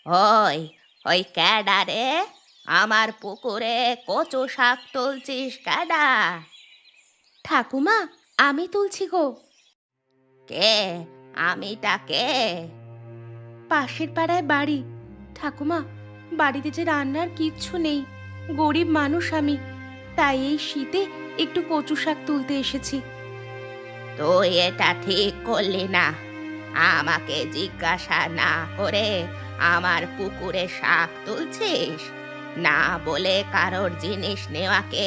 ওই ওই ক্যাডা রে, আমার পুকুরে কচু শাক তুলছিস ক্যাডা? ঠাকুমা, আমি তুলছি গো। কে? আমিটা কে? পাশের পাড়ায় বাড়ি। ঠাকুমা, বাড়িতে যে রান্নার কিচ্ছু নেই, গরিব মানুষ আমি, তাই এই শীতে একটু কচু শাক তুলতে এসেছি। তুই এটা ঠিক করলি না। আমাকে জিজ্ঞাসা না করে আমার পুকুরে শাক তুলছিস? না বলে কারোর জিনিস নেওয়াকে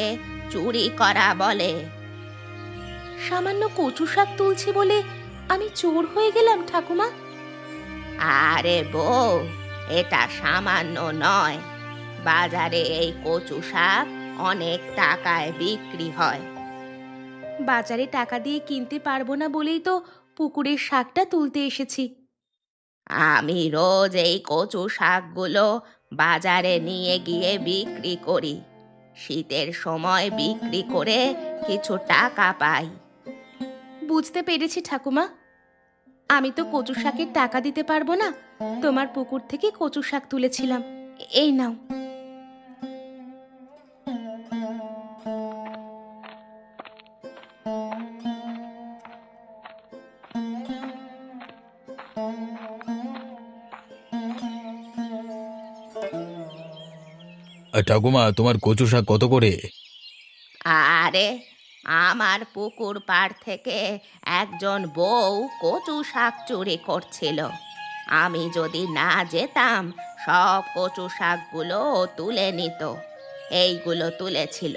চুরি করা বলে। সামান্য কচু শাক তুলছি বলে আমি চোর হয়ে গেলাম ঠাকুমা? আরে বউ, এটা সামান্য নয়। বাজারে এই কচু শাক অনেক টাকায় বিক্রি হয়। বাজারে টাকা দিয়ে কিনতে পারবো না বলেই তো পুকুরের শাকটা তুলতে এসেছি। আমি রোজ এই কচু শাকগুলো বাজারে নিয়ে গিয়ে বিক্রি করি। শীতের সময় বিক্রি করে কিছু টাকা পাই। বুঝতে পেরেছি ঠাকুমা, আমি তো কচু শাকের টাকা দিতে পারবো না, তোমার পুকুর থেকে কচু শাক তুলেছিলাম, এই নাও। ঠাকুমা, তোমার কচু শাক কত করে? আরে, আমার পুকুর পাড় থেকে একজন বউ কচু শাক চুরি করছিল। আমি যদি না যেতাম, সব কচু শাকগুলো ও তুলে নিত। এইগুলো তুলেছিল।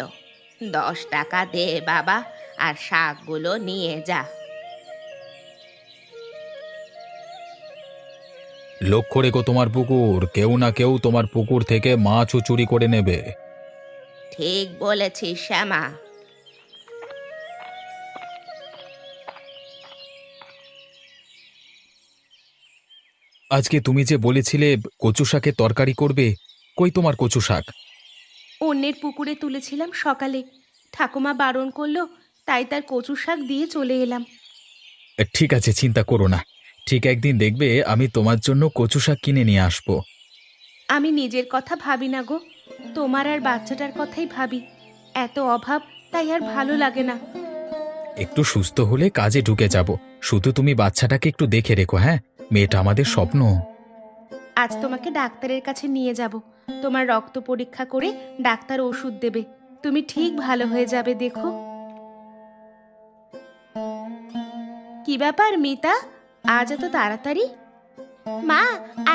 10 টাকা দে বাবা, আর শাকগুলো নিয়ে যা। লক্ষ্য রেখো তোমার পুকুর, কেউ না কেউ তোমার পুকুর থেকে মাছও চুরি করে নেবে। ঠিক বলেছিস শ্যামা। আজকে তুমি যে বলেছিলে কচু শাকের তরকারি করবে, কই তোমার কচু শাক? অন্যের পুকুরে তুলেছিলাম সকালে, ঠাকুমা বারণ করলো, তাই তার কচু শাক দিয়ে চলে এলাম। ঠিক আছে, চিন্তা করো না। ঠিক একদিন দেখবে আমি তোমার জন্য কচু শাক কিনে নিয়ে আসবো। আমি নিজের কথা ভাবি না গো, তোমার আর বাচ্চাটার কথাই ভাবি। এত অভাব, তাই আর ভালো লাগে না। একটু সুস্থ হলে কাজে ঢুকে যাব। শুধু তুমি বাচ্চাটাকে একটু দেখে রেখো, হ্যাঁ? মেয়েটা আমাদের স্বপ্ন। আজ তোমাকে ডাক্তারের কাছে নিয়ে যাব, তোমার রক্ত পরীক্ষা করে ডাক্তার ওষুধ দেবে, তুমি ঠিক ভালো হয়ে যাবে দেখো। কি ব্যাপার মিতা, আজ এত তাড়াতাড়ি? মা,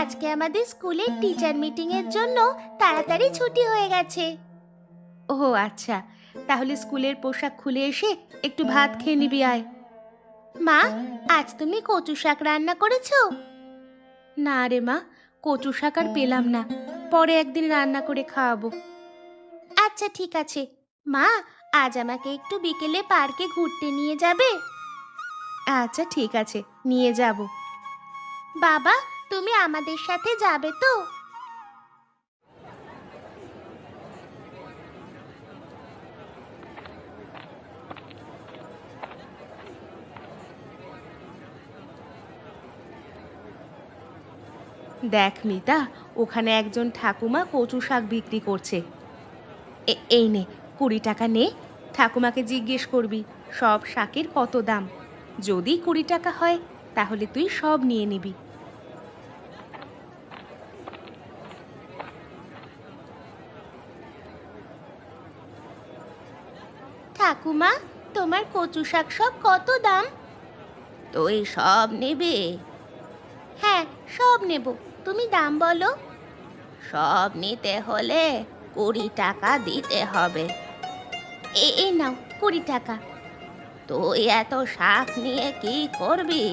আজকে আমাদের স্কুলের টিচার মিটিং এর জন্য তাড়াতাড়ি ছুটি হয়ে গেছে। ও আচ্ছা, তাহলে স্কুলের পোশাক খুলে এসে একটু ভাত খেয়ে নিবি আয়। মা, আজ তুমি কচু শাক রান্না করেছো? না রে মা, কচু শাক আর পেলাম না, পরে একদিন রান্না করে খাওয়াবো। আচ্ছা ঠিক আছে। মা, আজ আমাকে একটু বিকেলে পার্কে ঘুরতে নিয়ে যাবে? আচ্ছা ঠিক আছে, নিয়ে যাব। বাবা, তুমি আমাদের সাথে যাবে তো? দেখ মিতা, ওখানে একজন ঠাকুমা কচু শাক বিক্রি করছে। এই নে, 20 টাকা নে, ঠাকুমাকে জিজ্ঞেস করবি সব শাকের কত দাম। যদি 20 টাকা হয়, তাহলে তুই সব নিয়ে নিবি। ঠাকুমা, তোমার কচু শাক সব কত দাম? তুই সব নিবি? হ্যাঁ, সব নেব, তুমি দাম বলো। সব নিতে হলে 20 টাকা দিতে হবে। এই নাও 20 টাকা। তুই এত শাক নিয়ে কি করবি?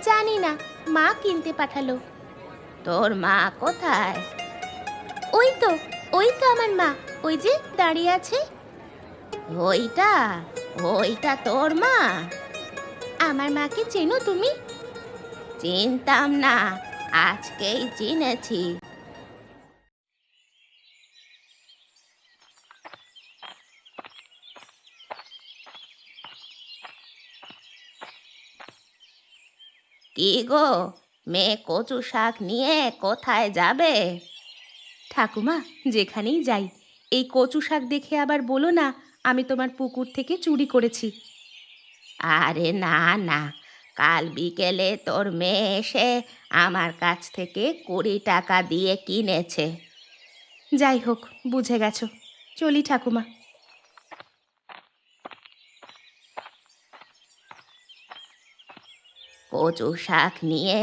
জানি না, মা কিনতে পাঠালো। তোর মা কোথায়? ওই তো, ওই তো আমার মা, ওই যে দাঁড়িয়ে আছে। ওইটা? ওইটা তোর মা? আমার মাকে চেনো তুমি? চিনতাম না, আজকেই চিনেছি। কি গো, মেয়ে কচু শাক নিয়ে কোথায় যাবে? ঠাকুমা, যেখানেই যাই এই কচু শাক দেখে আবার বলো না আমি তোমার পুকুর থেকে চুরি করেছি। আরে না না, কাল বিকেলে তোর মেয়ে এসে আমার কাছ থেকে 20 টাকা দিয়ে কিনেছে। যাই হোক, বুঝে গেছো। চলি ঠাকুমা। কচু শাক নিয়ে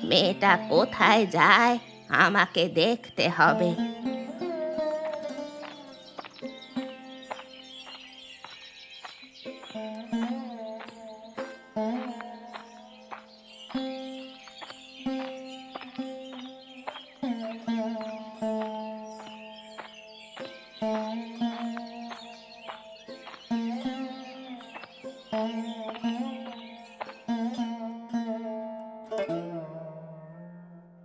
মেয়েটা কোথায় যায় আমাকে দেখতে হবে।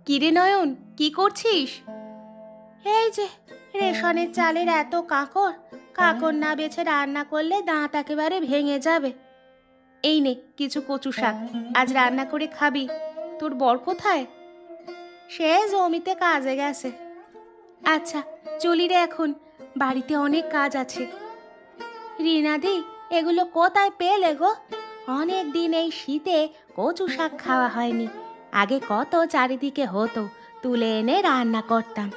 কিরে নয়ন, কি করছিস? এই যে রেশনের চালের এত কাঁকর, কাঁকর না বেছে রান্না করলে দাঁত একেবারে ভেঙে যাবে। এই নে কিছু কচু শাক, আজ রান্না করে খাবি। তোর বর কোথায়? সে জমিতে কাজে গেছে। আচ্ছা, চলি রে এখন, বাড়িতে অনেক কাজ আছে। রিনাদি, এগুলো কোথায় পেলে গো? অনেক দিন এই শীতে কচু শাক খাওয়া হয়নি। আগে কত চারিদিকে হতো, তুলে এনে রান্না করতাম।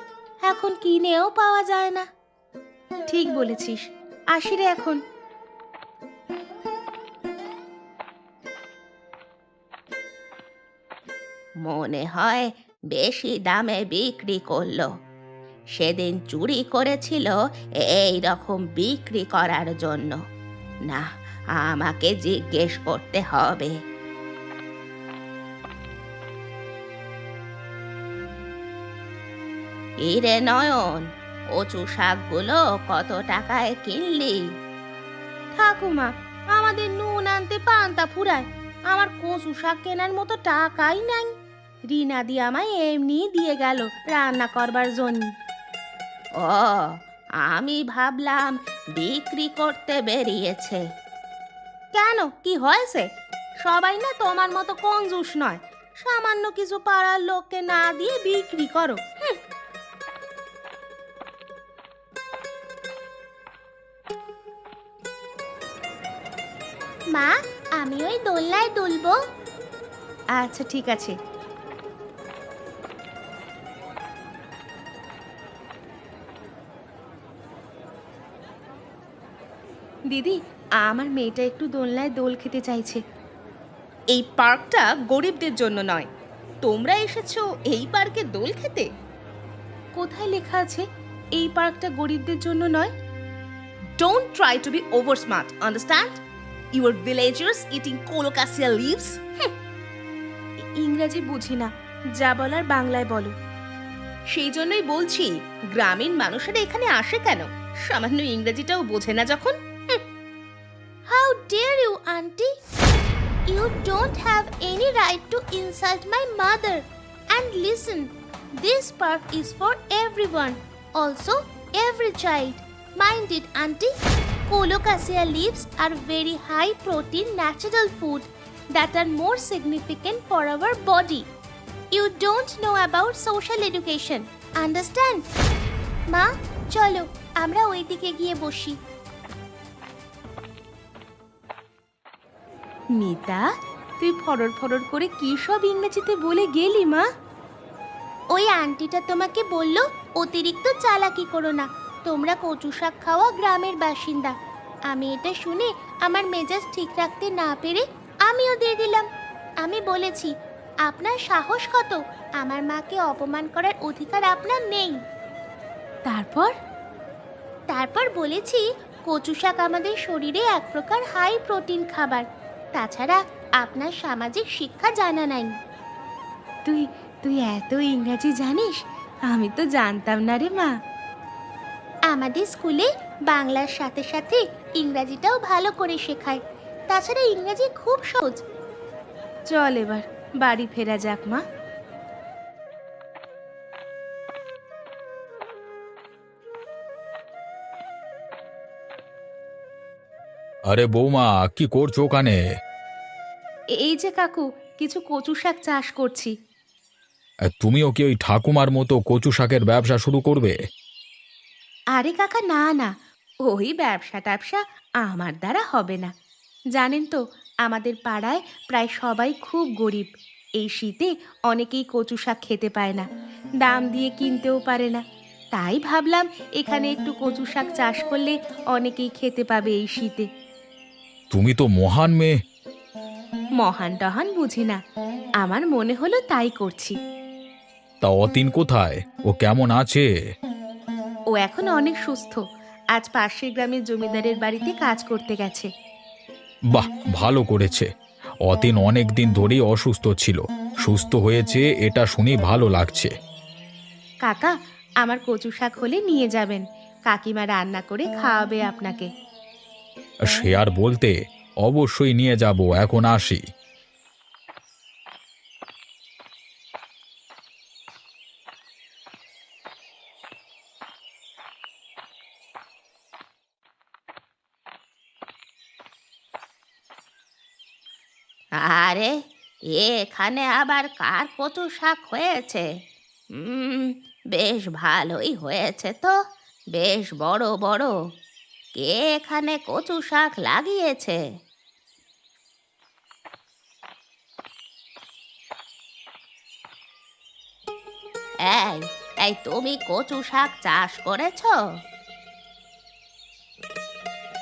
এখন কিনেও পাওয়া যায় না। ঠিক বলেছিস, আসি রে এখন। মনে হয় বেশি দামে বিক্রি করলো। সেদিন চুরি করেছিল এই রকম বিক্রি করার জন্য। না, আমাকে জিজ্ঞেস করতে হবে। ইরে নয়ন, কচু শাকগুলো কত টাকায় কিনলি? ঠাকুমা, আমাদের নুন আনতে পান্তা ফুরায়, আমার কচু শাক কেনার মতো টাকাই নাই। রিনাদি আমায় এমনি দিয়ে গেল রান্না করবার জন্য। ও, আমি ভাবলাম বিক্রি করতে বেরিয়েছে। কেন, কি হয়েছে? সবাই না তোমার মতো কঞ্জুস নয়। সামান্য কিছু পাড়ার লোককে না দিয়ে বিক্রি করো। মা, আমি ওই দোলনায় দুলবো। আচ্ছা ঠিক আছে। দিদি, আমার মেয়েটা একটু দোলনায় দোল খেতে চাইছে। এই পার্কটা গরিবদের জন্য নয়, তোমরা এসেছো এই পার্কে দোল খেতে? কোথায় লেখা আছে এই পার্কটা গরিবদের জন্য নয়? Don't try to be over smart, understand? You are villagers eating colocasia leaves. ইংরেজি বুঝি না, যা বলার বাংলায় বলো। সেই জন্যই বলছি, গ্রামীণ মানুষেরা এখানে আসে কেন? সামান্য ইংরেজিটাও বোঝে না যখন। How dare you, auntie? You don't have any right to insult my mother. And listen, this park is for everyone, also every child. Mind it, auntie. Colocasia leaves are very high protein natural food that are more significant for our body. You don't know about social education, understand? মা, চলো আমরা ওইদিকে গিয়ে বসি। মিতা, তুই ফরর ফরর করে কি সব ইংরেজিতে বলে গেলি মা? ওই আন্টিটা তোমাকে বলল অতিরিক্ত চালাকি করো না, তোমরা কচু শাক খাওয়া গ্রামের বাসিন্দা। আমি এটা শুনে আমার মেজাজ ঠিক রাখতে না পেরে আমিও দিয়ে দিলাম। আমি বলেছি, আপনার সাহস কত, আমার মাকে অপমান করার অধিকার আপনার নেই। তারপর বলেছি কচু শাক আমাদের শরীরে এক প্রকার হাই প্রোটিন খাবার। তাছাড়া আপনার সামাজিক শিক্ষা জানা নাই। তুই তুই এত ইংরেজি জানিস? আমি তো জানতাম না রে মা। আমাদের স্কুলে বাংলার সাথে সাথে ইংরাজিটাও ভালো করে শেখায়। তাছাড়া ইংরাজি খুব সহজ। চল এবার বাড়ি ফেরা যাক মা। আরে বৌমা, কি করছো ওখানে? এই যে কাকু, কিছু কচু শাক চাষ করছি। তুমিও কি ওই ঠাকুমার মতো কচু শাকের ব্যবসা শুরু করবে? আরে কাকা, না না, ওই ব্যবসা ট্যাবসা আমার দ্বারা হবে না। জানেন তো, আমাদের পাড়ায় প্রায় সবাই খুব গরিব। এই শীতে অনেকেই কচু শাক খেতে পায় না, দাম দিয়ে কিনতেও পারে না। তাই ভাবলাম এখানে একটু কচু শাক চাষ করলে অনেকেই খেতে পাবে এই শীতে। তুমি তো মহান মেয়ে। মহান টহান বুঝি না, আমার মনে হলো তাই করছি। তা অতীন কোথায়? ও কেমন আছে? ও এখন অনেক সুস্থ, আজ পাশের গ্রামের জমিদারের বাড়িতে কাজ করতে গেছে। বাহ, ভালো করেছে। অতীন অনেক দিন ধরেই অসুস্থ ছিল, সুস্থ হয়েছে এটা শুনে ভালো লাগছে। কাকা, আমার কচু শাক হলে নিয়ে যাবেন, কাকিমা রান্না করে খাওয়াবে আপনাকে। সে আর বলতে, অবশ্যই নিয়ে যাব, এখন আসি। আরে, এখানে আবার কার কচু শাক হয়েছে? হুম, বেশ ভালোই হয়েছে তো, বেশ বড় বড়। কে এখানে কচু শাক লাগিয়েছে? এই এই তুমি কচু শাক চাষ করেছো?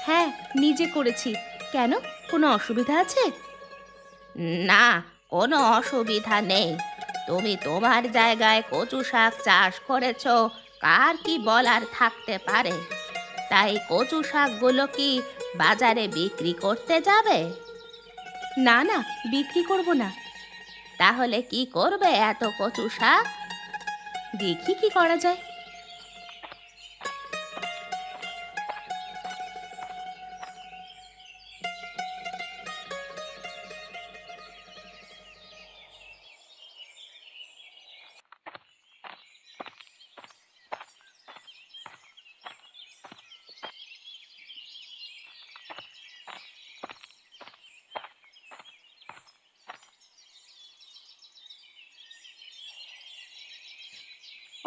হ্যাঁ, নিজে করেছি। কেন, কোনো অসুবিধা আছে? না, কোনো অসুবিধা নেই। তুমি তোমার জায়গায় কচু শাক চাষ করেছো, কার কি বলার থাকতে পারে? তাই কচু শাকগুলো কি বাজারে বিক্রি করতে যাবে? না না, বিক্রি করব না। তাহলে কি করবে এত কচু শাক? দেখি কি করা যায়।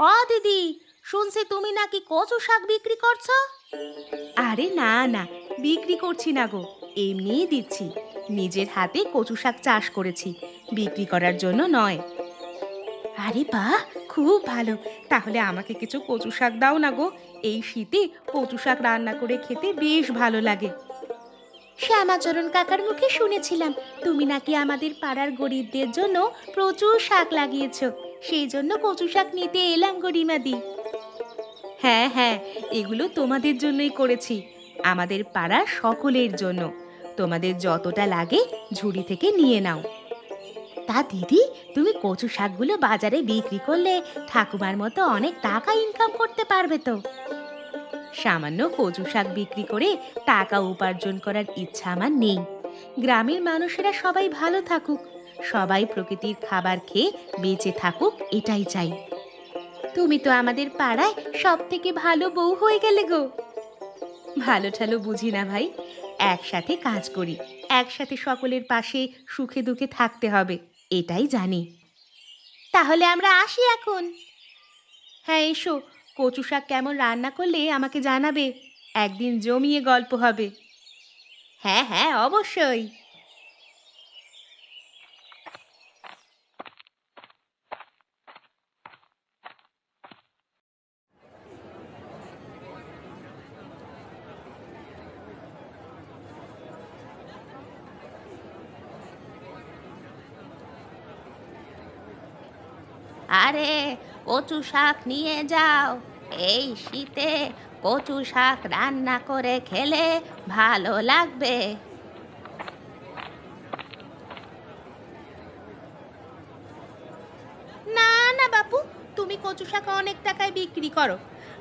ও দিদি, শুনছি তুমি নাকি কচু শাক বিক্রি করছো? আরে না না, বিক্রি করছি না গো, এমনিই দিচ্ছি। নিজের হাতে কচু শাক চাষ করেছি, বিক্রি করার জন্য নয়। আরে বাহ, খুব ভালো। তাহলে আমাকে কিছু কচু শাক দাও না গো, এই শীতে কচু শাক রান্না করে খেতে বেশ ভালো লাগে। শ্যামাচরণ কাকার মুখে শুনেছিলাম তুমি নাকি আমাদের পাড়ার গরিবদের জন্য প্রচুর শাক লাগিয়েছো, সেই জন্য কচু শাক নিতে এলাম গরিমাদি। হ্যাঁ হ্যাঁ, এগুলো তোমাদের জন্যই করেছি, আমাদের পাড়ার সকলের জন্য। তোমাদের যতটা লাগে ঝুড়ি থেকে নিয়ে নাও। তা দিদি, তুমি কচু শাকগুলো বাজারে বিক্রি করলে ঠাকুমার মতো অনেক টাকা ইনকাম করতে পারবে তো। সামান্য কচু শাক বিক্রি করে টাকা উপার্জন করার ইচ্ছা আমার নেই। গ্রামের মানুষেরা সবাই ভালো থাকুক, সবাই প্রকৃতির খাবার খেয়ে বেঁচে থাকুক, এটাই চাই। তুমি তো আমাদের পাড়ায় সব থেকে ভালো বউ হয়ে গেলে গো। ভালো ঠালো বুঝি না ভাই, একসাথে কাজ করি, একসাথে সকলের পাশে সুখে দুঃখে থাকতে হবে, এটাই জানি। তাহলে আমরা আসি এখন। হ্যাঁ এসো, কচু শাক কেমন রান্না করলে আমাকে জানাবে, একদিন জমিয়ে গল্প হবে। হ্যাঁ হ্যাঁ, অবশ্যই। আরে, কচু শাক নিয়ে যাও। এই শীতে কচু শাক রান্না করে খেলে ভালো লাগবে। না না বাপু, তুমি কচু শাক অনেক টাকায় বিক্রি করো।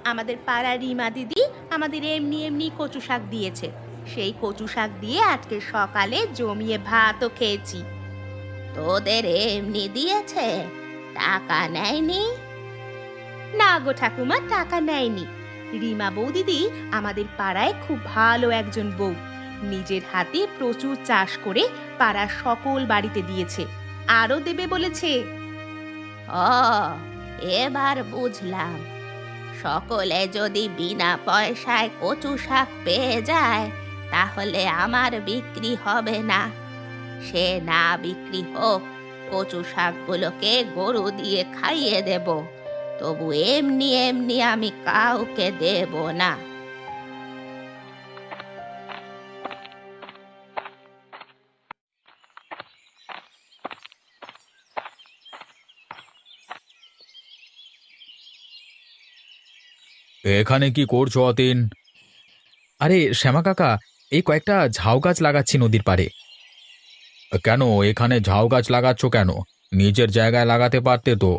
আমাদের পাড়ার রিমা দিদি আমাদের এমনি এমনি কচু শাক দিয়েছে, সেই কচু শাক দিয়ে আজকে সকালে জমিয়ে ভাতও খেয়েছি। তোদের এমনি দিয়েছে, টাকা নেয়নি? না গো ঠাকুমা, টাকা নেয়নি। রিমা বৌদিদি আমাদের পাড়ায় খুব ভালো একজন বউ, নিজের হাতে প্রচুর চাষ করে পাড়ার সকল বাড়িতে দিয়েছে, আরও দেবে বলেছে। ও, এবার বুঝলাম। সকলে যদি বিনা পয়সায় কচু শাক পেয়ে যায় তাহলে আমার বিক্রি হবে না। সে না বিক্রি হোক, কচু শাকগুলোকে গরু দিয়ে খাইয়ে দেব, তবু এমনি এমনি আমি কাউকে দেব না। এখানে কি করছো অতীন? আরে শ্যামা কাকা, এই কয়েকটা ঝাউ গাছ লাগাচ্ছি নদীর পাড়ে। কেন এখানে ঝাউ গাছ লাগাচ্ছ কেন? নিজের জায়গায় লাগাতে পারতে তো।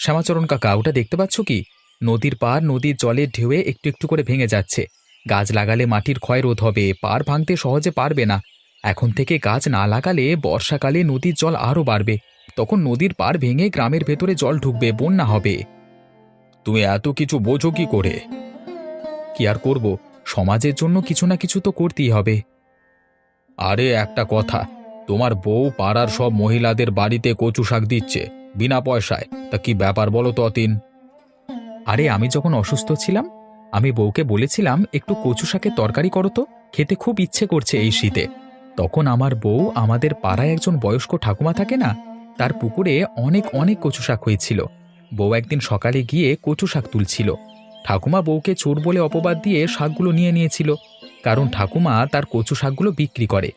শ্যামাচরণ কাকা, ওটা দেখতে পাচ্ছ কি? নদীর পাড় নদীর জলের ঢেউয়ে একটু একটু করে ভেঙে যাচ্ছে। গাছ লাগালে মাটির ক্ষয় রোধ হবে, পাড় ভাঙতে সহজে পারবে না। এখন থেকে গাছ না লাগালে বর্ষাকালে নদীর জল আরও বাড়বে। তখন নদীর পাড় ভেঙে গ্রামের ভেতরে জল ঢুকবে, বন্যা হবে। তুমি এত কিছু বোঝো কি করে? কি আর করব, সমাজের জন্য কিছু না কিছু তো করতেই হবে। আরে একটা কথা, তোমার বউ পাড়ার সব মহিলাদের বাড়িতে কচু শাক দিচ্ছে বিনা পয়সায়, তা কি ব্যাপার বলো তো অতীন? আরে আমি যখন অসুস্থ ছিলাম, আমি বউকে বলেছিলাম একটু কচু শাকের তরকারি করো তো, খেতে খুব ইচ্ছে করছে এই শীতে। তখন আমার বউ আমাদের পাড়ায় একজন বয়স্ক ঠাকুমা থাকে না, তার পুকুরে অনেক অনেক কচু শাক হয়েছিল। বউ একদিন সকালে গিয়ে কচু শাক তুলছিল। ঠাকুমা বউকে চোর বলে অপবাদ দিয়ে শাকগুলো নিয়ে নিয়েছিল, কারণ ঠাকুমা তার কচু শাকগুলো বিক্রি করে।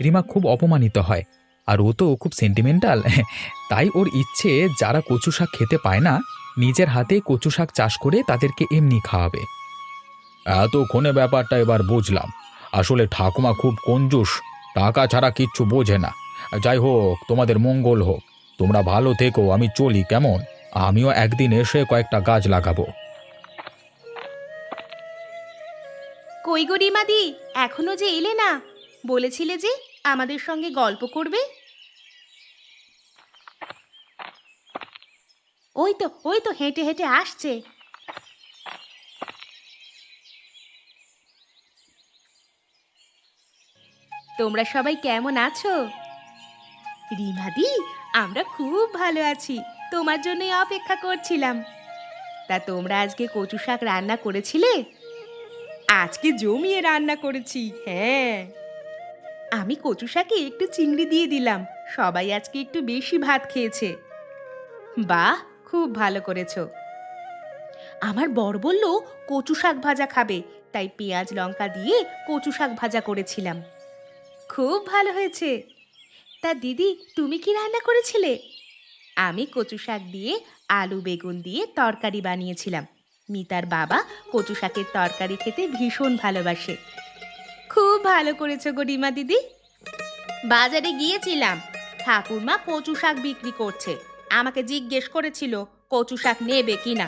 রিমা খুব অপমানিত হয়, আর ও তো খুব সেন্টিমেন্টাল। তাই ওর ইচ্ছে যারা কচু শাক খেতে পায় না, নিজের হাতে কচু শাক চাষ করে তাদেরকে এমনি খাওয়াবে। এতক্ষণে ব্যাপারটা এবার বুঝলাম। আসলে ঠাকুমা খুব কঞ্জুস, টাকা ছাড়া কিচ্ছু বোঝে না। যাই হোক, তোমাদের মঙ্গল হোক। তোমরা ভালো থেকো, আমি চলি কেমন? আমিও একদিন এসে কয়েকটা গাছ লাগাবো। কই গো রিমাদি, এখনো যে এলে না? বলেছিলে যে আমাদের সঙ্গে গল্প করবে। ওই তো হেঁটে হেঁটে আসছে। তোমরা সবাই কেমন আছো? রিমাদি, আমরা খুব ভালো আছি, তোমার জন্যই অপেক্ষা করছিলাম। তা তোমরা আজকে কচু শাক রান্না করেছিলে? আজকে জমিয়ে রান্না করেছি, হ্যাঁ। আমি কচু শাকে একটু চিংড়ি দিয়ে দিলাম, সবাই আজকে একটু বেশি ভাত খেয়েছে। বাহ, খুব ভালো করেছো। আমার বর বলল কচু শাক ভাজা খাবে, তাই পেঁয়াজ লঙ্কা দিয়ে কচু শাক ভাজা করেছিলাম। খুব ভালো হয়েছে। তা দিদি, তুমি কি রান্না করেছিলে? আমি কচু শাক দিয়ে আলু বেগুন দিয়ে তরকারি বানিয়েছিলাম। মিতার বাবা কচু শাকের তরকারি খেতে ভীষণ ভালোবাসে। খুব ভালো করেছো গো রিমা দিদি। বাজারে গিয়েছিলাম, ঠাকুরমা কচু শাক বিক্রি করছে। আমাকে জিজ্ঞেস করেছিল কচু শাক নেবে কিনা।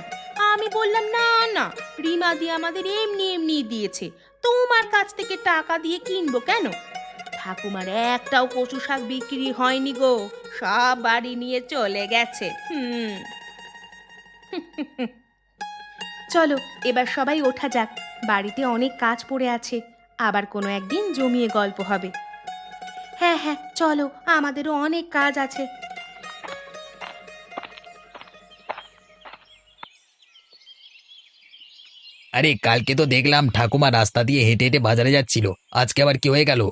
আমি বললাম না না, রিমা দি আমাদের এমনি এমনি দিয়েছে, তোমার কাছ থেকে টাকা দিয়ে কিনবো কেন? ঠাকুমার একটাও কচু শাক বিক্রি হয়নি গো, সব বাড়ি নিয়ে চলে গেছে। চলো এবার সবাই ওঠা যাক, বাড়িতে অনেক কাজ পড়ে আছে, আবার কোনো একদিন জমিয়ে গল্প হবে। হ্যাঁ হ্যাঁ, চলো, আমাদেরও অনেক কাজ আছে। আরে কালকে তো দেখলাম ঠাকুমা রাস্তা দিয়ে হেঁটে হেঁটে বাজারে যাচ্ছিল, আজকে আবার কি হয়ে গেল?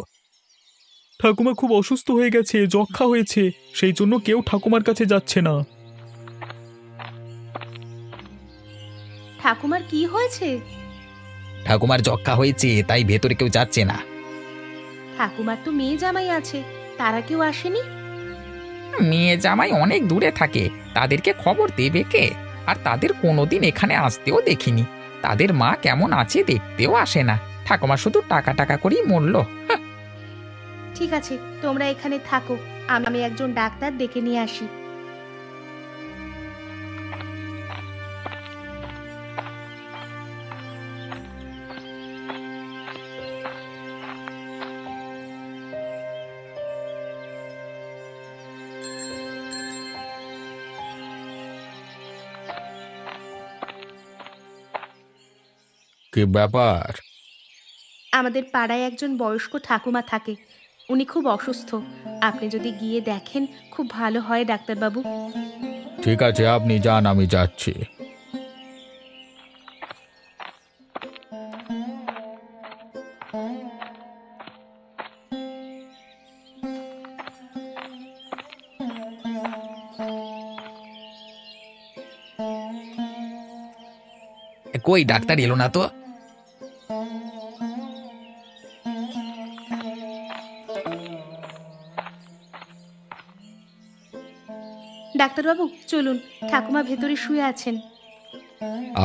ঠাকুমা খুব অসুস্থ হয়ে গেছে, যক্ষ্মা হয়েছে, সেই জন্য কেউ ঠাকুমার কাছে যাচ্ছে না। ঠাকুমার কি হয়েছে? ঠাকুমার যক্ষ্মা হয়েছে, তাই ভেতরে কেউ যাচ্ছে না। ঠাকুমার তো মেয়ে জামাই আছে, তারা কেউ আসেনি? মেয়ে জামাই অনেক দূরে থাকে, তাদেরকে খবর দেবে কে? আর তাদের কোনোদিন এখানে আসতেও দেখিনি। তাদের মা কেমন আছে দেখতেও আসে না। ঠাকুমা শুধু টাকা টাকা করেই মরল। ঠিক আছে, তোমরা এখানে থাকো, আমি একজন ডাক্তার ডেকে নিয়ে আসি। কি ব্যাপার? আমাদের পাড়ায় একজন বয়স্ক ঠাকুমা থাকে, উনি খুব অসুস্থ। আপনি যদি গিয়ে দেখেন খুব ভালো হয় ডাক্তারবাবু। ঠিক আছে, আপনি যান, আমি যাচ্ছি। কই ডাক্তার এলো না তো? ডাক্তারবাবু চলুন, ঠাকুমা ভেতরে শুয়ে আছেন।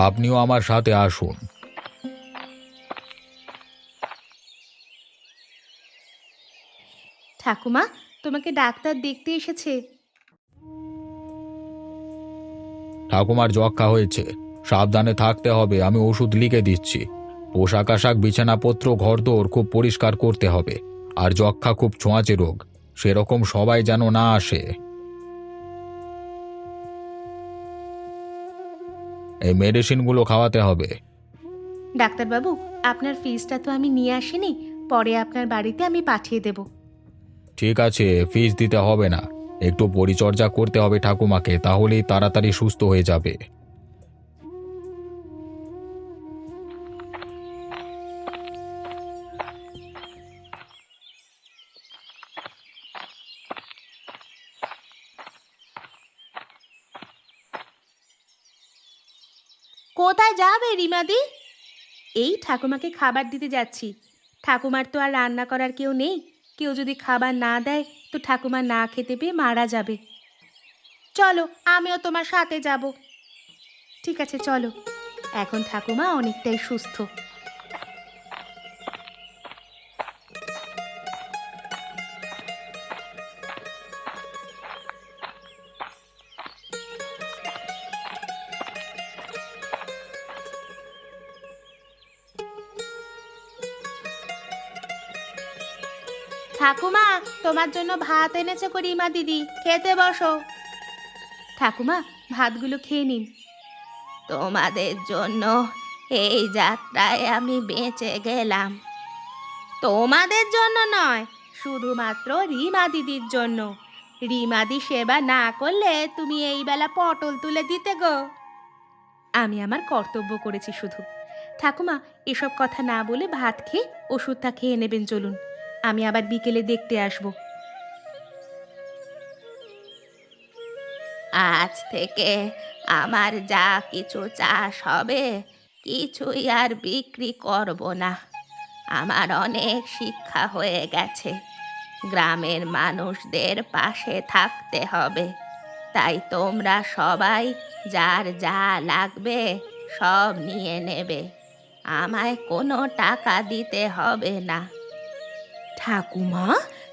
আপনিও আমার সাথে আসুন। ঠাকুমা, তোমাকে ডাক্তার দেখতে এসেছে। ঠাকুমার যক্ষা হয়েছে, সাবধানে থাকতে হবে। আমি ওষুধ লিখে দিচ্ছি। পোশাক আশাক, বিছানাপত্র, ঘরদোর খুব পরিষ্কার করতে হবে। আর যক্ষা খুব ছোঁয়াচে রোগ, সেরকম সবাই যেন না আসে। এই মেডিসিনগুলো খাওয়াতে হবে। ডাক্তারবাবু, আপনার ফিসটা তো আমি নিয়ে আসিনি, পরে আপনার বাড়িতে আমি পাঠিয়ে দেব। ঠিক আছে, ফিস দিতে হবে না। একটু পরিচর্যা করতে হবে ঠাকুমাকে, তাহলেই তাড়াতাড়ি সুস্থ হয়ে যাবে। কোথায় যাবে রিমাদি? এই ঠাকুমাকে খাবার দিতে যাচ্ছি। ঠাকুমার তো আর রান্না করার কেউ নেই। কেউ যদি খাবার না দেয় তো ঠাকুমা না খেতে পেয়ে মারা যাবে। চলো, আমিও তোমার সাথে যাব। ঠিক আছে চলো। এখন ঠাকুমা অনেকটাই সুস্থ। ঠাকুমা, তোমার জন্য ভাত এনেছে কো রিমা দিদি, খেতে বসো। ঠাকুমা, ভাতগুলো খেয়ে নিন। তোমাদের জন্য এই যাত্রায় আমি বেঁচে গেলাম। তোমাদের জন্য নয়, শুধুমাত্র রিমা দিদির জন্য। রিমাদি সেবা না করলে তুমি এই বেলা পটল তুলে দিতে গো। আমি আমার কর্তব্য করেছি শুধু। ঠাকুমা, এসব কথা না বলে ভাত খেয়ে ওষুধটা খেয়ে নেবেন চলুন। আমি আবার বিকেলে দেখতে আসব। আজ থেকে আমার যা কিছু চাষ হবে কিছুই আর বিক্রি করব না। আমার অনেক শিক্ষা হয়ে গেছে। গ্রামের মানুষদের পাশে থাকতে হবে। তাই তোমরা সবাই যার যা লাগবে সব নিয়ে নেবে। আমায় কোনো টাকা দিতে হবে না। ঠাকুমা,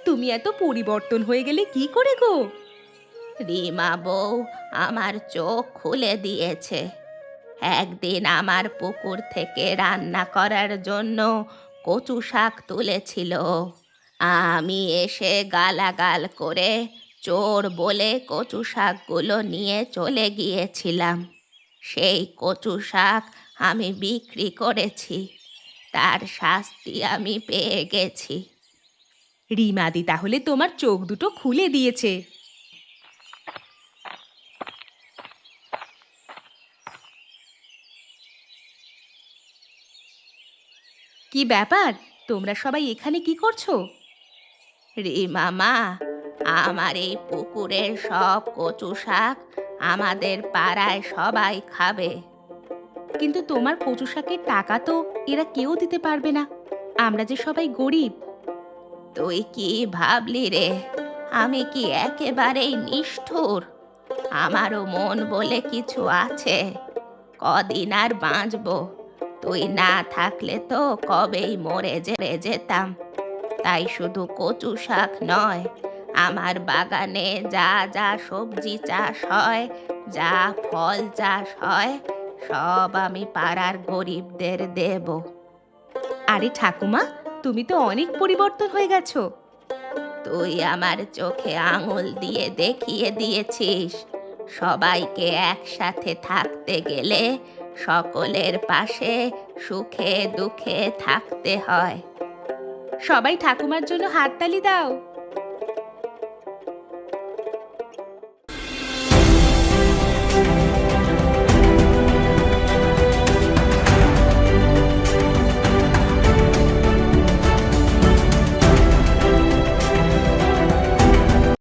তুমি এত পরিবর্তন হয়ে গেলে কি করে গো? রিমা বউ আমার চোখ খুলে দিয়েছে। একদিন আমার পুকুর থেকে রান্না করার জন্য কচু শাক তুলেছিল। আমি এসে গালাগাল করে চোর বলে কচু শাকগুলো নিয়ে চলে গিয়েছিলাম। সেই কচু শাক আমি বিক্রি করেছি। তার শাস্তি আমি পেয়ে গেছি। রিমাদি তাহলে তোমার চোখ দুটো খুলে দিয়েছে। কি ব্যাপার, তোমরা সবাই এখানে কি করছো? রিমা মা, আমার এই পুকুরের সব কচু শাক আমাদের পাড়ায় সবাই খাবে। কিন্তু তোমার কচু শাকের টাকা তো এরা কেউ দিতে পারবে না। আমরা যে সবাই গরিব। তুই কি ভাবলি রে? আমি কি একেবারেই নিষ্ঠুর? আমারও মন বলে কিছু আছে। কদিন আর বাঁচবো? তুই না থাকলে তো কবেই মরে যেতাম। তাই শুধু কচু শাক নয়, আমার বাগানে যা যা সবজি চাষ হয়, যা ফল চাষ হয়, সব আমি পাড়ার গরিবদের দেব। আরে ঠাকুমা, তুমি তো অনেক পরিবর্তন হয়ে গেছো। তুই আমার চোখে আঙুল দিয়ে দেখিয়ে দিয়েছিস, সবাইকে একসাথে থাকতে গেলে সকলের পাশে সুখে দুঃখে থাকতে হয়। সবাই ঠাকুমার জন্য হাততালি দাও।